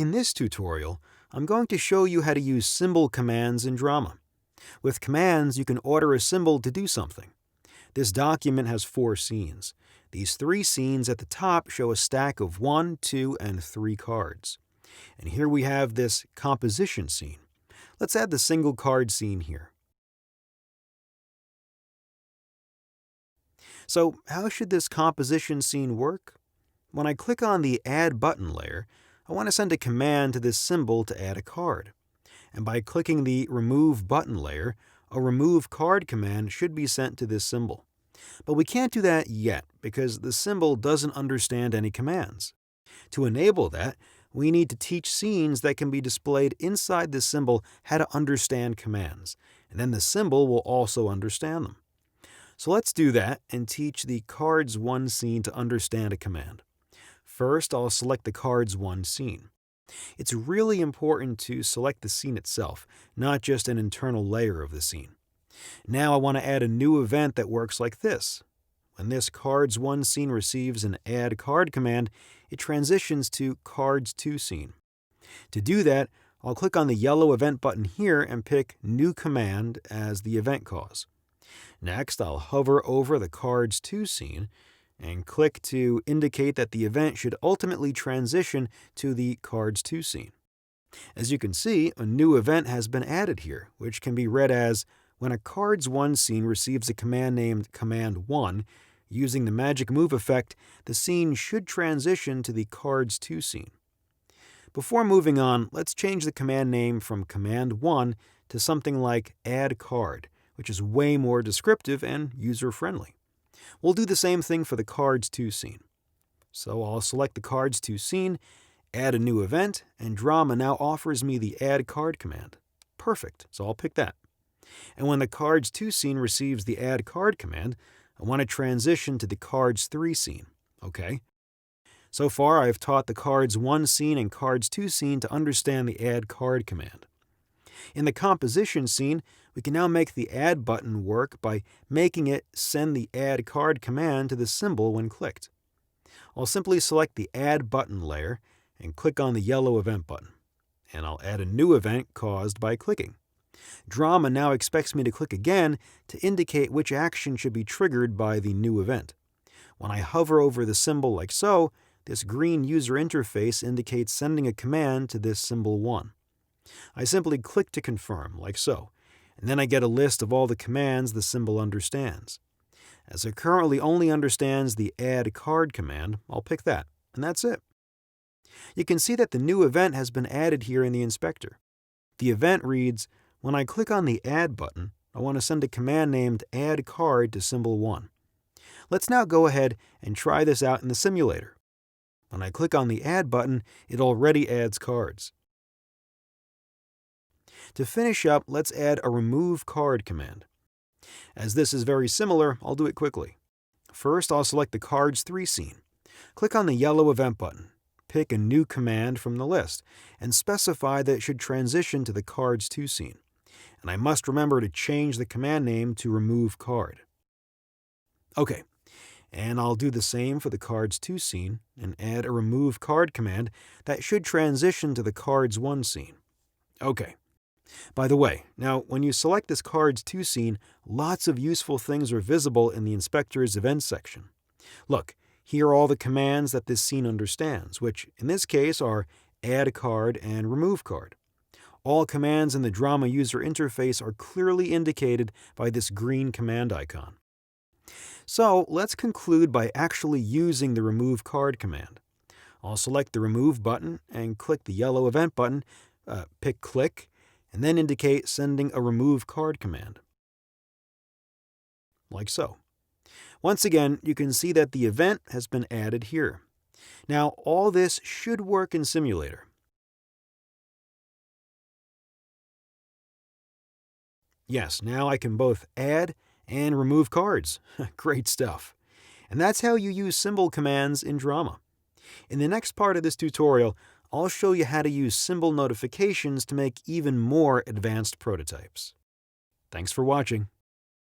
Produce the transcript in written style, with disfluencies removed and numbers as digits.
In this tutorial, I'm going to show you how to use symbol commands in Drama. With commands, you can order a symbol to do something. This document has 4 scenes. These 3 scenes at the top show a stack of 1, 2, and 3 cards. And here we have this composition scene. Let's add the single card scene here. So, how should this composition scene work? When I click on the Add button layer, I want to send a command to this symbol to add a card. And by clicking the Remove button layer, a Remove Card command should be sent to this symbol. But we can't do that yet because the symbol doesn't understand any commands. To enable that, we need to teach scenes that can be displayed inside the symbol how to understand commands, and then the symbol will also understand them. So let's do that and teach the Cards 1 scene to understand a command. First, I'll select the Cards 1 scene. It's really important to select the scene itself, not just an internal layer of the scene. Now I want to add a new event that works like this. When this Cards 1 scene receives an Add Card command, it transitions to Cards 2 scene. To do that, I'll click on the yellow event button here and pick New Command as the event cause. Next, I'll hover over the Cards 2 scene and click to indicate that the event should ultimately transition to the Cards 2 scene. As you can see, a new event has been added here, which can be read as, when a Cards 1 scene receives a command named Command 1, using the magic move effect, the scene should transition to the Cards 2 scene. Before moving on, let's change the command name from Command 1 to something like Add Card, which is way more descriptive and user-friendly. We'll do the same thing for the Cards 2 scene. So I'll select the Cards 2 scene, add a new event, and Drama now offers me the Add Card command. Perfect, so I'll pick that. And when the Cards 2 scene receives the Add Card command, I want to transition to the Cards 3 scene. Okay. So far, I've taught the Cards 1 scene and Cards 2 scene to understand the Add Card command. In the composition scene, we can now make the Add button work by making it send the Add Card command to the symbol when clicked. I'll simply select the Add button layer and click on the yellow event button. And I'll add a new event caused by clicking. Drama now expects me to click again to indicate which action should be triggered by the new event. When I hover over the symbol like so, this green user interface indicates sending a command to this symbol 1. I simply click to confirm, like so, and then I get a list of all the commands the symbol understands. As it currently only understands the Add Card command, I'll pick that, and that's it. You can see that the new event has been added here in the inspector. The event reads, when I click on the Add button, I want to send a command named Add Card to symbol 1. Let's now go ahead and try this out in the simulator. When I click on the Add button, it already adds cards. To finish up, let's add a Remove Card command. As this is very similar, I'll do it quickly. First, I'll select the Cards 3 scene. Click on the yellow event button. Pick a new command from the list, and specify that it should transition to the Cards 2 scene. And I must remember to change the command name to Remove Card. OK, and I'll do the same for the Cards 2 scene and add a Remove Card command that should transition to the Cards 1 scene. OK. By the way, now when you select this Cards 2 scene, lots of useful things are visible in the inspector's events section. Look, here are all the commands that this scene understands, which in this case are Add Card and Remove Card. All commands in the Drama user interface are clearly indicated by this green command icon. So let's conclude by actually using the Remove Card command. I'll select the Remove button and click the yellow event button, pick Click, and then indicate sending a Remove Card command. Like so. Once again, you can see that the event has been added here. Now, all this should work in Simulator. Yes, now I can both add and remove cards. Great stuff. And that's how you use symbol commands in Drama. In the next part of this tutorial, I'll show you how to use symbol notifications to make even more advanced prototypes. Thanks for watching.